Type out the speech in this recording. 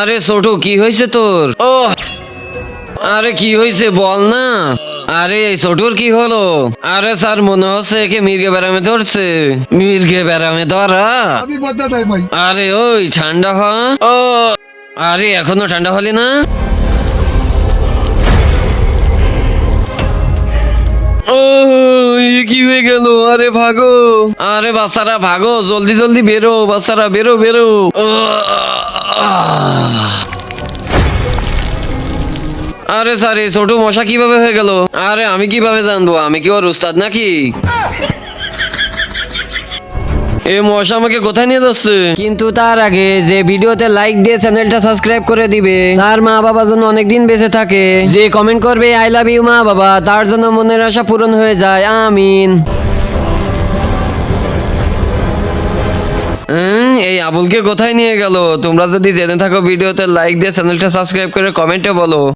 আরে ছোট কি হয়েছে তোর? আরে কি হয়েছে বল না। আরে এই ছোটুর কি হলো? আরে স্যার মনে হচ্ছে একে মির্গে ব্যারামে ধরছে। মির্গে ব্যারামে ধরা? अभी बता है भाई। আরে ওই ঠান্ডা হ। ও আরে এখনো ঠান্ডা হলি না? ও কি হয়ে গেল? আরে ভাগো, আরে বাচ্চারা ভাগো, জলদি জলদি বেরো বাচ্চারা, বেরো বেরো। আরে স্যার এই ছোট মশা কিভাবে হয়ে গেল? আরে আমি কিভাবে জানবো? আমি কি ওর উস্তাদ নাকি? এই মশা আমাকে কোথায় নিয়ে যাচ্ছে? কিন্তু তার আগে যে ভিডিওতে লাইক দিয়ে চ্যানেলটা সাবস্ক্রাইব করে দিবে, তার মা বাবা যেন অনেকদিন বেঁচে থাকে, যে কমেন্ট করবে আই লাভ ইউ মা বাবা, তার জন্য মনের আশা পূরণ হয়ে যায়, আমিন। এই আবুলকে কোথায় নিয়ে গেল? তোমরা যদি জেনে থাকো ভিডিওতে লাইক দিয়ে চ্যানেলটা সাবস্ক্রাইব করে কমেন্টে বলো।